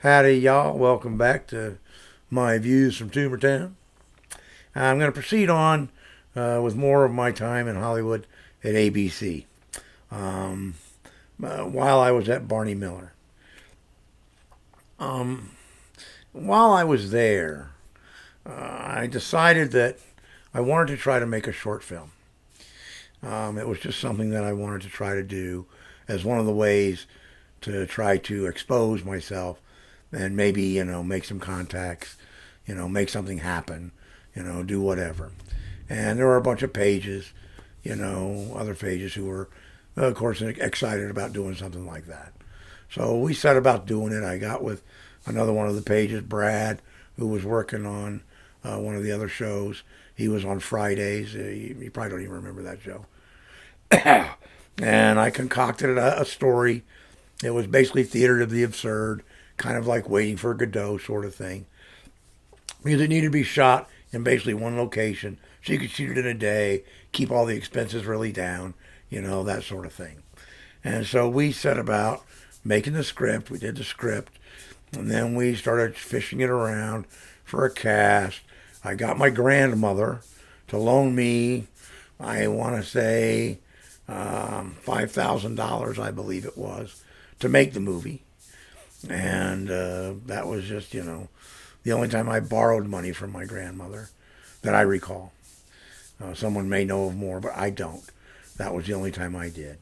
Howdy, y'all. Welcome back to my views from Town. I'm going to proceed on with more of my time in Hollywood at ABC um, while I was at Barney Miller. Um, while I was there, I decided that I wanted to try to make a short film. It was just something that I wanted to try to do as one of the ways to try to expose myself and maybe, make some contacts, make something happen, do whatever. And there were a bunch of pages, other pages who were, of course, excited about doing something like that. So we set about doing it. I got with another one of the pages, Brad, who was working on one of the other shows. He was on Fridays. You probably don't even remember that show. And I concocted a story. It was basically theater of the absurd, kind of like Waiting for Godot sort of thing. Because it needed to be shot in basically one location, so you could shoot it in a day, keep all the expenses really down, that sort of thing. And so we set about making the script. We did the script, and then we started fishing it around for a cast. I got my grandmother to loan me, I want to say, $5,000, I believe it was, to make the movie. And that was just, the only time I borrowed money from my grandmother that I recall. Someone may know of more, but I don't. That was the only time I did.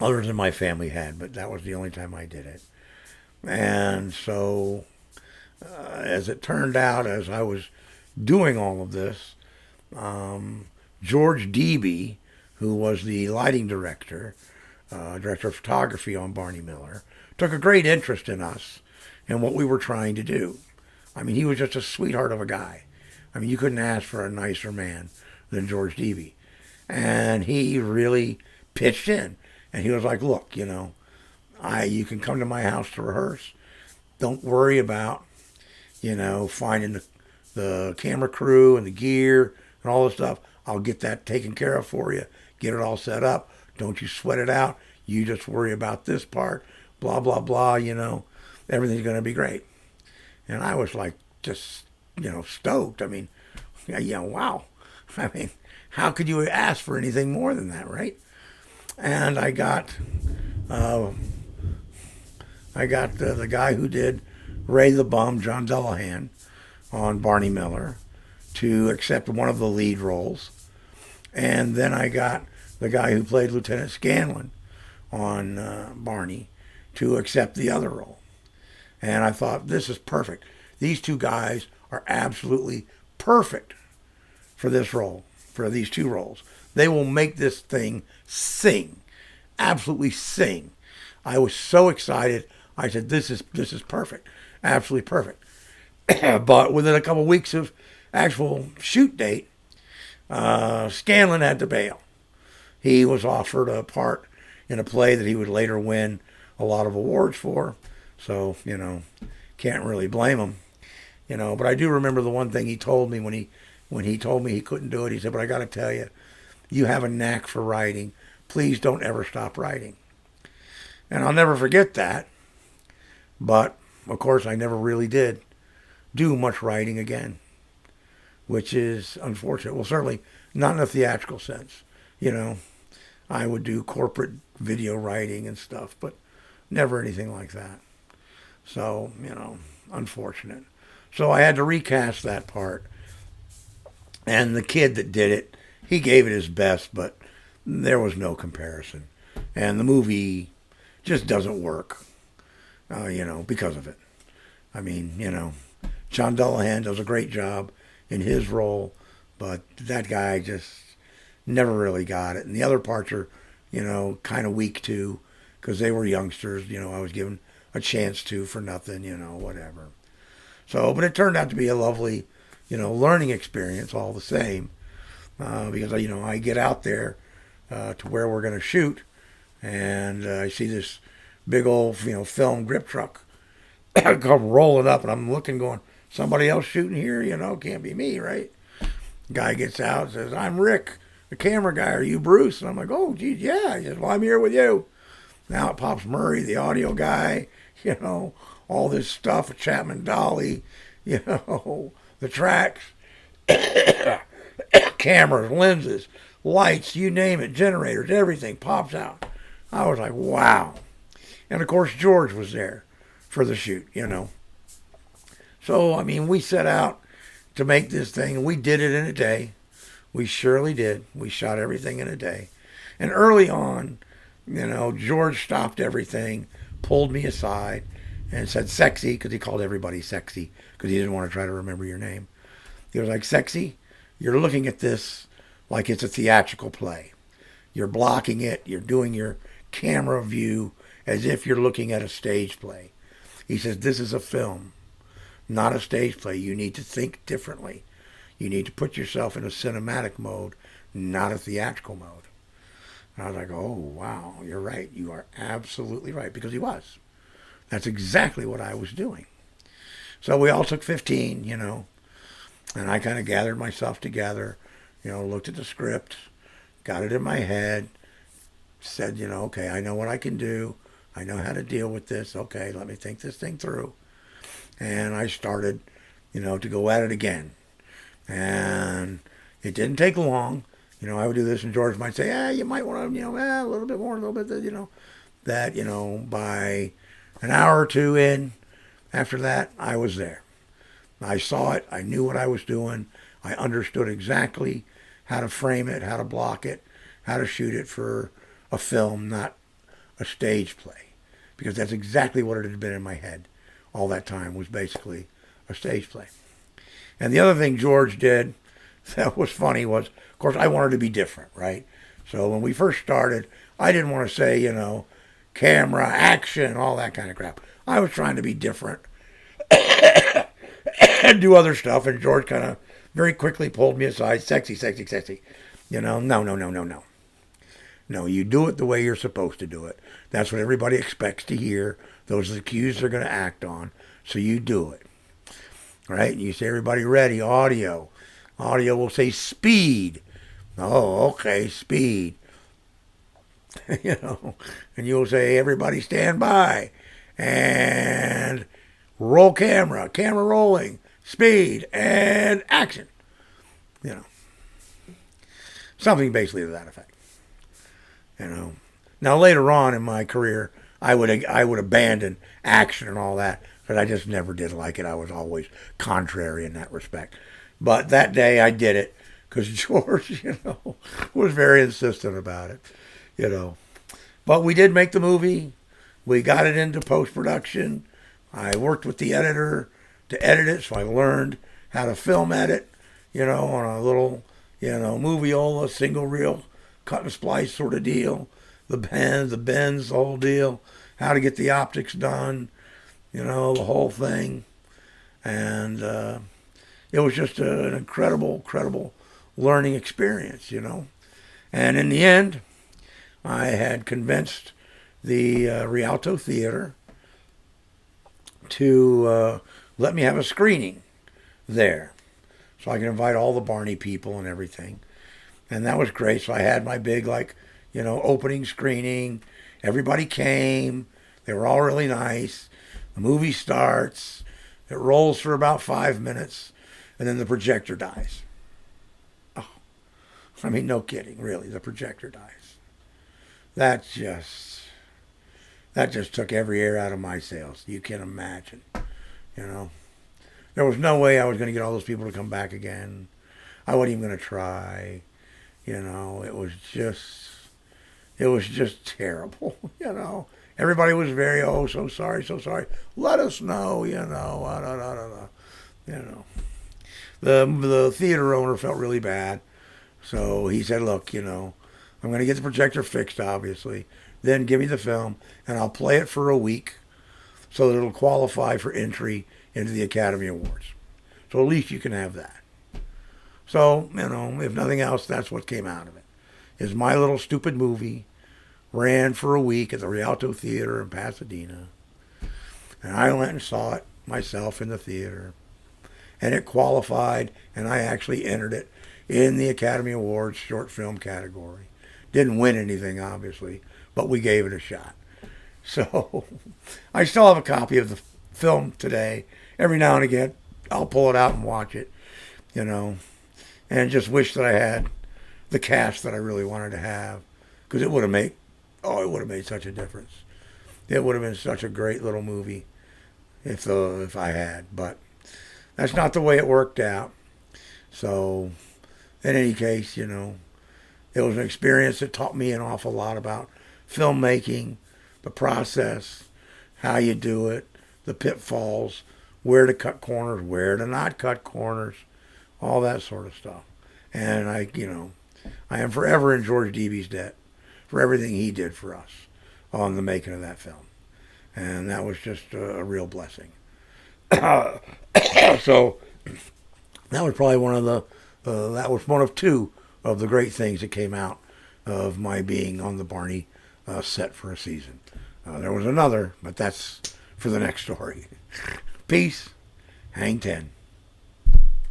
Others in my family had, but that was the only time I did it. And so, as it turned out, as I was doing all of this, George Deeby, who was the lighting director, director of photography on Barney Miller, took a great interest in us and what we were trying to do. I mean, he was just a sweetheart of a guy. I mean, you couldn't ask for a nicer man than George Deeby. And he really pitched in. And he was like, look, you can come to my house to rehearse. Don't worry about, finding the camera crew and the gear and all this stuff. I'll get that taken care of for you. Get it all set up. Don't you sweat it out. You just worry about this part. Blah, blah, blah, everything's going to be great. And I was like, just, stoked. I mean, wow. I mean, how could you ask for anything more than that, right? And I got the guy who did Ray the Bum, John Delahan, on Barney Miller, to accept one of the lead roles. And then I got the guy who played Lieutenant Scanlon on Barney to accept the other role. And I thought, this is perfect. These two guys are absolutely perfect for this role, for these two roles. They will make this thing sing, absolutely sing. I was so excited. I said, this is perfect, absolutely perfect. But within a couple weeks of actual shoot date, Scanlon had to bail. He was offered a part in a play that he would later win a lot of awards for. So, can't really blame him. But I do remember the one thing he told me when he told me he couldn't do it. He said, but I got to tell you, you have a knack for writing. Please don't ever stop writing. And I'll never forget that. But, of course, I never really did do much writing again, which is unfortunate. Well, certainly not in a theatrical sense. I would do corporate video writing and stuff, but never anything like that. So, unfortunate. So I had to recast that part. And the kid that did it, he gave it his best, but there was no comparison. And the movie just doesn't work, because of it. I mean, John Delahan does a great job in his role, but that guy just never really got it. And the other parts are, kind of weak too, because they were youngsters. I was given a chance to for nothing, whatever. So, but it turned out to be a lovely, learning experience all the same, because, I get out there to where we're going to shoot, and I see this big old, film grip truck come rolling up, and I'm looking going, somebody else shooting here? Can't be me, right? Guy gets out and says, I'm Rick, the camera guy. Are you Bruce? And I'm like, oh, geez, yeah. He says, well, I'm here with you. Now it pops Murray, the audio guy. you know, all this stuff, Chapman Dolly, the tracks, cameras, lenses, lights, you name it, generators, everything pops out. I was like, wow. And of course, George was there for the shoot. So, I mean, we set out to make this thing, and we did it in a day. We surely did. We shot everything in a day. And early on, George stopped everything, pulled me aside, and said, "Sexy," because he called everybody sexy, because he didn't want to try to remember your name. He was like, "Sexy, you're looking at this like it's a theatrical play. You're blocking it. You're doing your camera view as if you're looking at a stage play." He says, "This is a film, not a stage play. You need to think differently. You need to put yourself in a cinematic mode, not a theatrical mode." And I was like, "Oh, wow, you're right. You are absolutely right," because he was. That's exactly what I was doing. So we all took 15, and I kind of gathered myself together, looked at the script, got it in my head, said, okay, I know what I can do. I know how to deal with this. Okay, let me think this thing through. And I started, to go at it again. And it didn't take long. I would do this, and George might say, you might want to, a little bit more, a little bit, that, by an hour or two in, after that, I was there. I saw it. I knew what I was doing. I understood exactly how to frame it, how to block it, how to shoot it for a film, not a stage play. Because that's exactly what it had been in my head all that time, was basically a stage play. And the other thing George did that was funny was, of course, I wanted to be different, right? So when we first started, I didn't want to say, camera, action, all that kind of crap. I was trying to be different and do other stuff. And George kind of very quickly pulled me aside. Sexy, sexy, sexy. No. No, you do it the way you're supposed to do it. That's what everybody expects to hear. Those are the cues they're going to act on. So you do it. Right? And you say, everybody ready, audio. Audio will say speed. Oh, okay, speed. And you'll say, everybody stand by. And roll camera. Camera rolling. Speed. And action. Something basically to that effect. Now later on in my career, I would abandon action and all that, but I just never did like it. I was always contrary in that respect. But that day I did it because George, was very insistent about it, But we did make the movie. We got it into post-production. I worked with the editor to edit it, so I learned how to film edit, on a little, moviola, single reel, cut and splice sort of deal. The bends, the whole deal. How to get the optics done, the whole thing. And it was just an incredible learning experience, And in the end, I had convinced the Rialto Theater to let me have a screening there. So I can invite all the Barney people and everything. And that was great. So I had my big, opening screening. Everybody came. They were all really nice. The movie starts. It rolls for about 5 minutes. And then the projector dies. Oh, I mean, no kidding, really. The projector dies. That just took every air out of my sails. You can imagine, There was no way I was going to get all those people to come back again. I wasn't even going to try. It was just terrible, Everybody was very, so sorry. Let us know, The theater owner felt really bad. So he said, look, I'm going to get the projector fixed, obviously. Then give me the film, and I'll play it for a week so that it'll qualify for entry into the Academy Awards. So at least you can have that. So, if nothing else, that's what came out of it. Is my little stupid movie ran for a week at the Rialto Theater in Pasadena. And I went and saw it myself in the theater. And it qualified, and I actually entered it in the Academy Awards short film category. Didn't win anything, obviously, but we gave it a shot. So I still have a copy of the film today. Every now and again, I'll pull it out and watch it, you know, and just wish that I had the cast that I really wanted to have, because it would have made such a difference. It would have been such a great little movie if I had, but that's not the way it worked out. So, in any case, it was an experience that taught me an awful lot about filmmaking, the process, how you do it, the pitfalls, where to cut corners, where to not cut corners, all that sort of stuff. And I am forever in George Deeby's debt for everything he did for us on the making of that film. And that was just a real blessing. So that was probably that was one of two of the great things that came out of my being on the Barney set for a season. There was another, but that's for the next story. Peace. Hang 10.